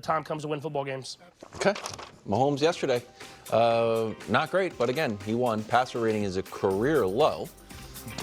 time comes to win football games. Okay. Mahomes yesterday, not great, but again, he won. Passer rating is a career low,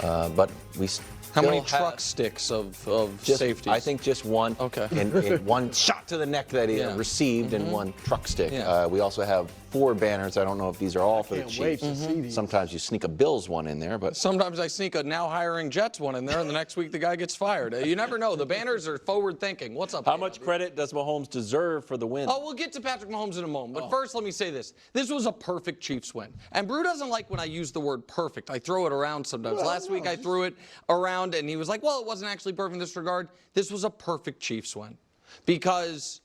but we How many truck sticks of safeties? I think just one. Okay. And one shot to the neck that he received and one truck stick. We also have 4 banners. I don't know if these are all for the Chiefs. Sometimes you sneak a Bills one in there, but sometimes I sneak a now hiring Jets one in there, and the next week the guy gets fired. You never know. The banners are forward thinking. What's up? How much credit does Mahomes deserve for the win? Oh, we'll get to Patrick Mahomes in a moment. But first, let me say this. This was a perfect Chiefs win. And Brew doesn't like when I use the word perfect. I throw it around sometimes. Well, Last week I threw it around, and he was like, well, it wasn't actually perfect in this regard. This was a perfect Chiefs win. Because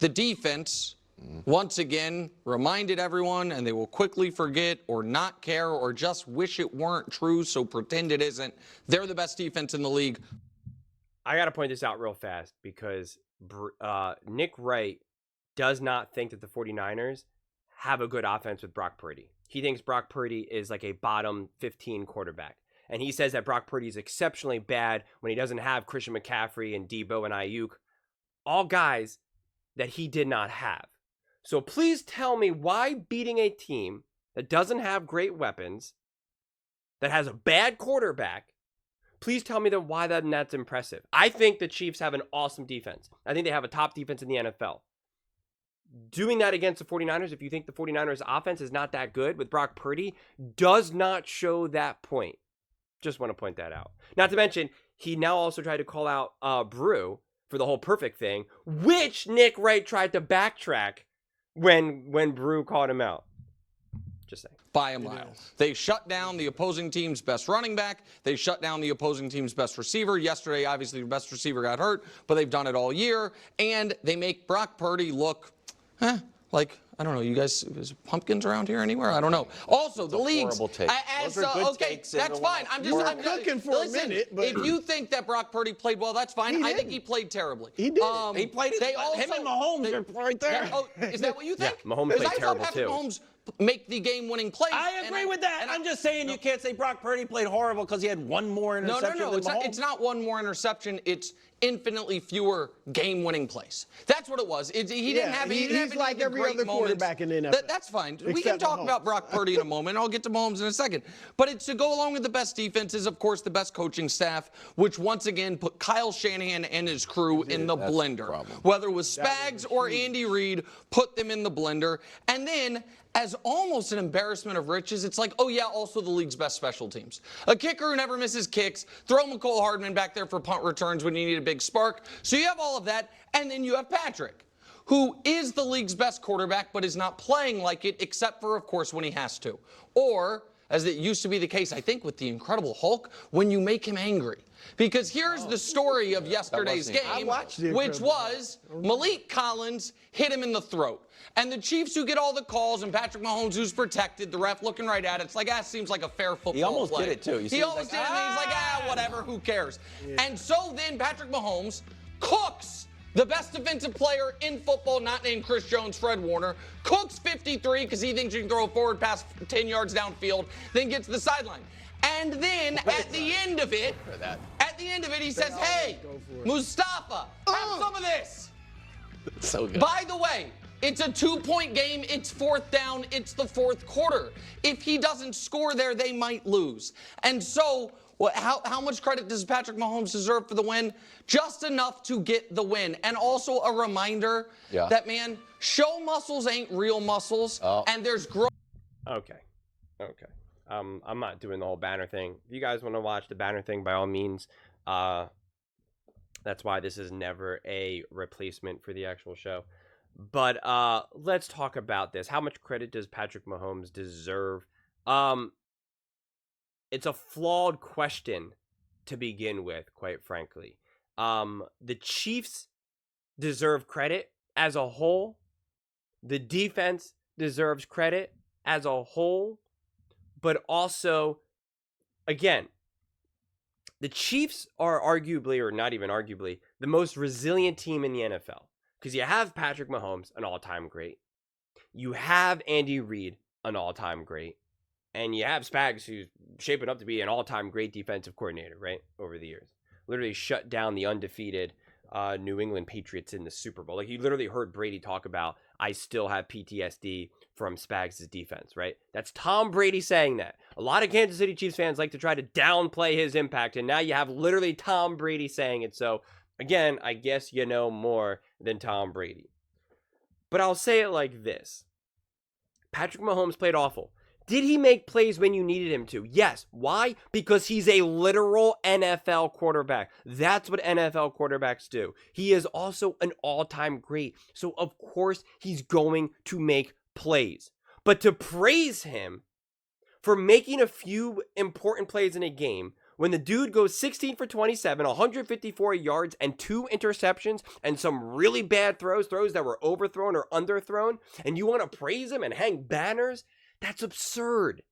the defense, once again, reminded everyone, and they will quickly forget or not care or just wish it weren't true, so pretend it isn't. They're the best defense in the league. I got to point this out real fast because Nick Wright does not think that the 49ers have a good offense with Brock Purdy. He thinks Brock Purdy is like a bottom 15 quarterback. And he says that Brock Purdy is exceptionally bad when he doesn't have Christian McCaffrey and Debo and Ayuk, all guys that he did not have. So please tell me why beating a team that doesn't have great weapons, that has a bad quarterback, please tell me why that's impressive. I think the Chiefs have an awesome defense. I think they have a top defense in the NFL. Doing that against the 49ers, if you think the 49ers offense is not that good with Brock Purdy, does not show that point. Just want to point that out. Not to mention, he now also tried to call out Brew for the whole perfect thing, which Nick Wright tried to backtrack when Brew called him out. Just saying. By a mile. They shut down the opposing team's best running back. They shut down the opposing team's best receiver. Yesterday, obviously, the best receiver got hurt, but they've done it all year. And they make Brock Purdy look, like, I don't know, you guys, is pumpkins around here anywhere? I don't know. Also, the league's... Horrible take. Okay, that's fine. I'm cooking for a minute, but... If you think that Brock Purdy played well, that's fine. I think he played terribly. He did. He played it. Him and Mahomes are right there. Is that what you think? Yeah, Mahomes played terrible, too. Mahomes make the game-winning plays. I agree with that. I'm just saying you can't say Brock Purdy played horrible because he had one more interception No. than Mahomes. It's not one more interception. It's infinitely fewer game-winning plays. That's what it was. He didn't have he's like every other quarterback in the NFL. That's fine. We can talk about Brock Purdy in a moment. I'll get to Mahomes in a second. But it's to go along with the best defenses, of course, the best coaching staff, which once again put Kyle Shanahan and his crew in the blender. Whether it was Spags or Andy Reid, put them in the blender. And then, as almost an embarrassment of riches, it's like, oh yeah, also the league's best special teams. A kicker who never misses kicks, throw McCole Hardman back there for punt returns when you need a big spark. So you have all of that, and then you have Patrick, who is the league's best quarterback, but is not playing like it, except for, of course, when he has to. Or, as it used to be the case, I think, with the Incredible Hulk, when you make him angry. Because here's the story of yesterday's game, which was Malik Collins hit him in the throat. And the Chiefs who get all the calls, and Patrick Mahomes who's protected, the ref looking right at it. It's like, seems like a fair football play. He almost did it, too. He almost did it, and he's like, whatever, who cares? Yeah. And so then Patrick Mahomes cooks the best defensive player in football, not named Chris Jones, Fred Warner, cooks 53 because he thinks he can throw a forward pass 10 yards downfield, then gets to the sideline. And then at the end of it, he says, hey, Mustafa, have some of this. So good. By the way, it's a 2-point game. It's 4th down. It's the 4th quarter. If he doesn't score there, they might lose. And so how much credit does Patrick Mahomes deserve for the win? Just enough to get the win. And also a reminder that, man, show muscles ain't real muscles. And there's growth. Okay. I'm not doing the whole banner thing. If you guys want to watch the banner thing, by all means, that's why this is never a replacement for the actual show. But let's talk about this. How much credit does Patrick Mahomes deserve? It's a flawed question to begin with, quite frankly. The Chiefs deserve credit as a whole. The defense deserves credit as a whole. But also, again, the Chiefs are arguably, or not even arguably, the most resilient team in the NFL. Because you have Patrick Mahomes, an all-time great. You have Andy Reid, an all-time great. And you have Spags, who's shaping up to be an all-time great defensive coordinator, right, over the years. Literally shut down the undefeated New England Patriots in the Super Bowl. Like, you literally heard Brady talk about, I still have PTSD from Spags' defense, right? That's Tom Brady saying that. A lot of Kansas City Chiefs fans like to try to downplay his impact, and now you have literally Tom Brady saying it. So, again, I guess you know more than Tom Brady. But I'll say it like this. Patrick Mahomes played awful. Did he make plays when you needed him to? Yes. Why? Because he's a literal NFL quarterback. That's what NFL quarterbacks do. He is also an all-time great. So, of course, he's going to make plays. But to praise him for making a few important plays in a game, when the dude goes 16 for 27, 154 yards, and 2 interceptions, and some really bad throws that were overthrown or underthrown, and you want to praise him and hang banners, that's absurd.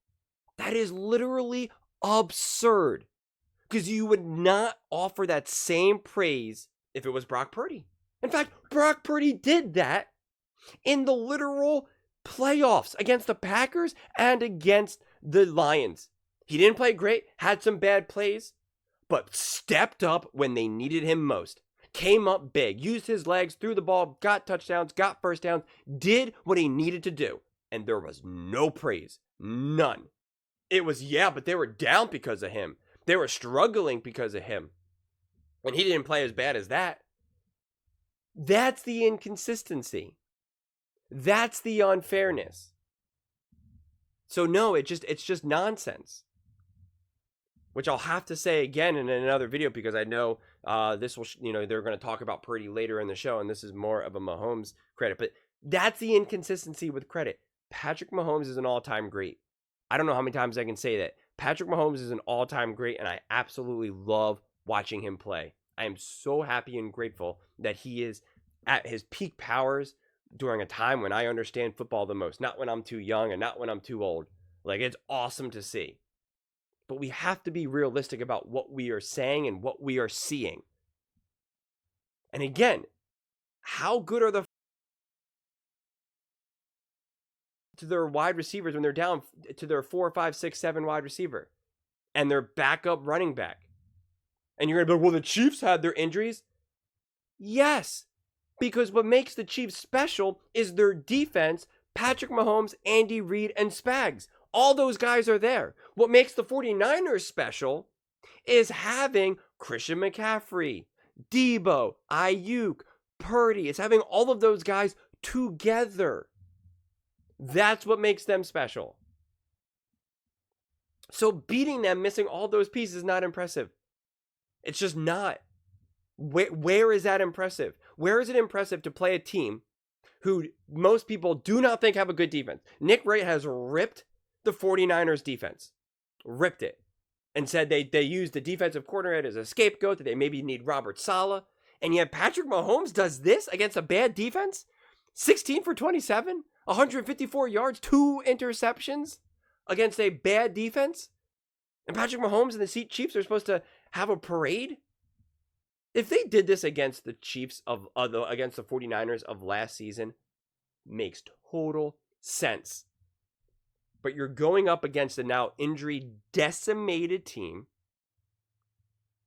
That is literally absurd. Because you would not offer that same praise if it was Brock Purdy. In fact, Brock Purdy did that in the literal playoffs against the Packers and against the Lions. He didn't play great, had some bad plays, but stepped up when they needed him most. Came up big, used his legs, threw the ball, got touchdowns, got first downs, did what he needed to do. And there was no praise. None. It was, yeah, but they were down because of him. They were struggling because of him. And he didn't play as bad as that. That's the inconsistency. That's the unfairness. So no, it's just nonsense. Which I'll have to say again in another video, because I know this will, they're going to talk about Purdy later in the show, and this is more of a Mahomes credit. But that's the inconsistency with credit. Patrick Mahomes is an all-time great. I don't know how many times I can say that. Patrick Mahomes is an all-time great, and I absolutely love watching him play. I am so happy and grateful that he is at his peak powers during a time when I understand football the most. Not when I'm too young and not when I'm too old. Like, it's awesome to see. But we have to be realistic about what we are saying and what we are seeing. And again, how good are to their wide receivers when they're down to their 4, 5, 6, 7 wide receiver and their backup running back? And you're going to be like, well, the Chiefs had their injuries. Yes, because what makes the Chiefs special is their defense, Patrick Mahomes, Andy Reid, and Spags. All those guys are there. What makes the 49ers special is having Christian McCaffrey, Debo, Ayuk, Purdy. It's having all of those guys together. That's what makes them special. So beating them, missing all those pieces is not impressive. It's just not. Where is that impressive? Where is it impressive to play a team who most people do not think have a good defense? Nick Wright has ripped the 49ers defense. Ripped it. And said they used the defensive coordinator as a scapegoat, that they maybe need Robert Saleh. And yet Patrick Mahomes does this against a bad defense? 16 for 27? 154 yards, 2 interceptions against a bad defense? And Patrick Mahomes and the Chiefs are supposed to have a parade? If they did this against the Chiefs against the 49ers of last season, makes total sense. But you're going up against a now injury decimated team,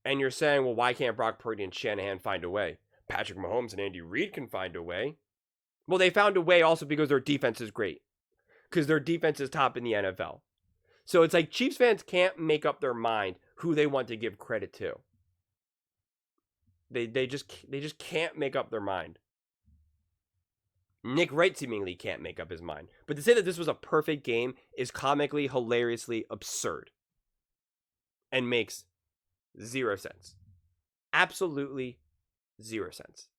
and you're saying, well, why can't Brock Purdy and Shanahan find a way? Patrick Mahomes and Andy Reid can find a way. Well, they found a way also because their defense is great. Because their defense is top in the NFL. So it's like Chiefs fans can't make up their mind who they want to give credit to. They just can't make up their mind. Nick Wright seemingly can't make up his mind. But to say that this was a perfect game is comically, hilariously absurd. And makes 0 sense. Absolutely 0 sense.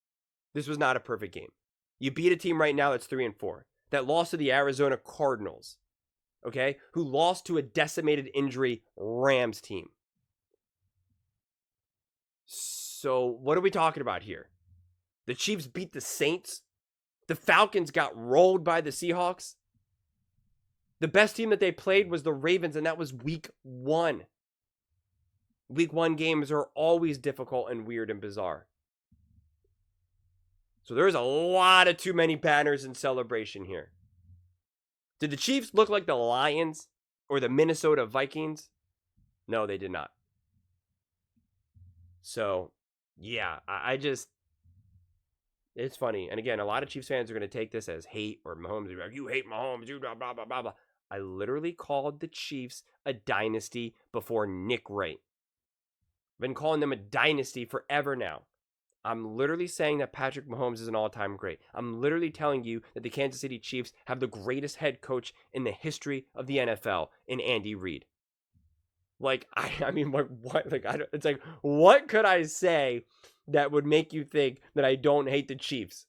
This was not a perfect game. You beat a team right now that's 3-4. That lost to the Arizona Cardinals. Okay? Who lost to a decimated injury Rams team. So, what are we talking about here? The Chiefs beat the Saints. The Falcons got rolled by the Seahawks. The best team that they played was the Ravens, and that was week 1. Week 1 games are always difficult and weird and bizarre. So there's a lot of too many banners in celebration here. Did the Chiefs look like the Lions or the Minnesota Vikings? No, they did not. So, yeah, I just... It's funny. And again, a lot of Chiefs fans are going to take this as hate, or Mahomes will be like, you hate Mahomes, you blah, blah, blah, blah, blah. I literally called the Chiefs a dynasty before Nick Wright. I've been calling them a dynasty forever now. I'm literally saying that Patrick Mahomes is an all-time great. I'm literally telling you that the Kansas City Chiefs have the greatest head coach in the history of the NFL in Andy Reid. Like, I mean, what? Like, it's like, what could I say that would make you think that I don't hate the Chiefs?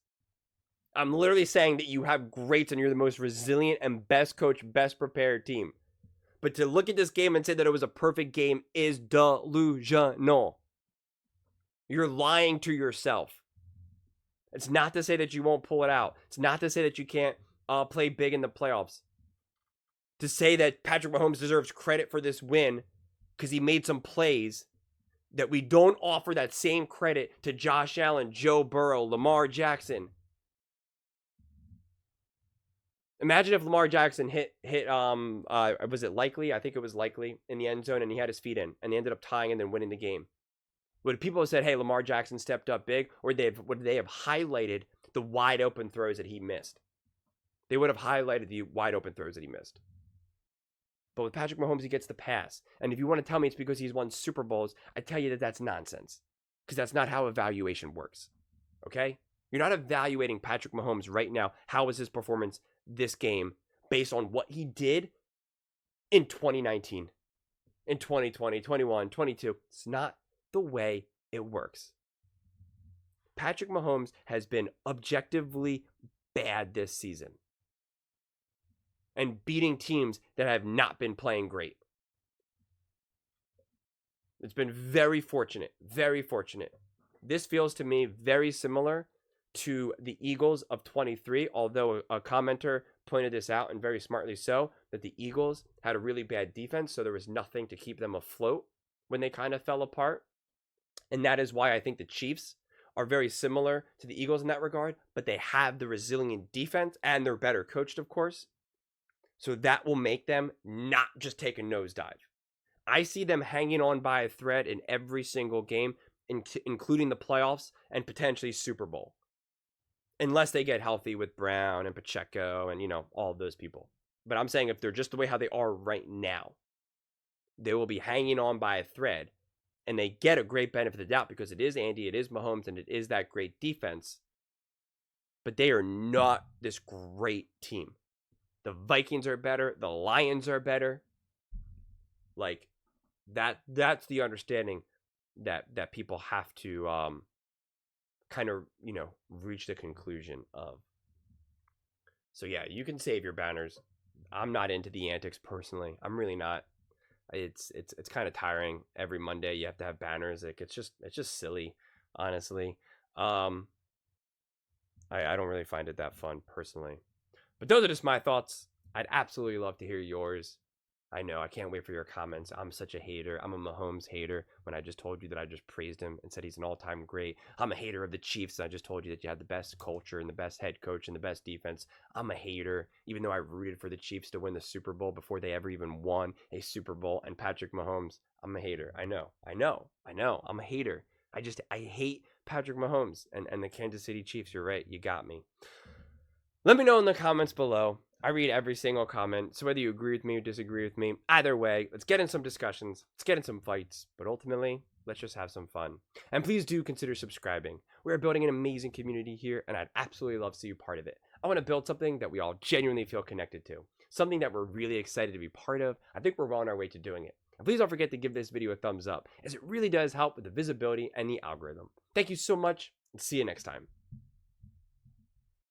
I'm literally saying that you have greats and you're the most resilient and best coach, best prepared team. But to look at this game and say that it was a perfect game is delusional. You're lying to yourself. It's not to say that you won't pull it out. It's not to say that you can't play big in the playoffs. To say that Patrick Mahomes deserves credit for this win because he made some plays, that we don't offer that same credit to Josh Allen, Joe Burrow, Lamar Jackson. Imagine if Lamar Jackson hit was it Likely? I think it was Likely in the end zone, and he had his feet in, and they ended up tying and then winning the game. Would people have said, hey, Lamar Jackson stepped up big, or would they have highlighted the wide open throws that he missed? They would have highlighted the wide open throws that he missed. But with Patrick Mahomes, he gets the pass. And if you want to tell me it's because he's won Super Bowls, I tell you that that's nonsense. Because that's not how evaluation works. Okay? You're not evaluating Patrick Mahomes right now. How was his performance this game based on what he did in 2019, in 2020, 21, 22. It's not the way it works. Patrick Mahomes has been objectively bad this season and beating teams that have not been playing great. It's been very fortunate, very fortunate. This feels to me very similar to the Eagles of 23, although a commenter pointed this out, and very smartly so, that the Eagles had a really bad defense, so there was nothing to keep them afloat when they kind of fell apart. And that is why I think the Chiefs are very similar to the Eagles in that regard, but they have the resilient defense, and they're better coached, of course. So that will make them not just take a nosedive. I see them hanging on by a thread in every single game, including the playoffs and potentially Super Bowl. Unless they get healthy with Brown and Pacheco and, all of those people. But I'm saying if they're just the way how they are right now, they will be hanging on by a thread. And they get a great benefit of the doubt because it is Andy, it is Mahomes, and it is that great defense. But they are not this great team. The Vikings are better. The Lions are better. Like, that's the understanding that people have to kind of, reach the conclusion of. So yeah, you can save your banners. I'm not into the antics personally. I'm really not. It's kind of tiring. Every Monday you have to have banners. Like it's just silly, honestly. I don't really find it that fun personally. But those are just my thoughts. I'd absolutely love to hear yours. I know, I can't wait for your comments. I'm such a hater. I'm a Mahomes hater when I just told you that I just praised him and said he's an all-time great. I'm a hater of the Chiefs, and I just told you that you had the best culture and the best head coach and the best defense. I'm a hater, even though I rooted for the Chiefs to win the Super Bowl before they ever even won a Super Bowl. And Patrick Mahomes, I'm a hater. I know. I'm a hater. I hate Patrick Mahomes and the Kansas City Chiefs. You're right. You got me. Let me know in the comments below. I read every single comment, so whether you agree with me or disagree with me, either way, let's get in some discussions, let's get in some fights, but ultimately, let's just have some fun. And please do consider subscribing. We are building an amazing community here, and I'd absolutely love to see you part of it. I want to build something that we all genuinely feel connected to, something that we're really excited to be part of. I think we're well on our way to doing it. And please don't forget to give this video a thumbs up, as it really does help with the visibility and the algorithm. Thank you so much, and see you next time.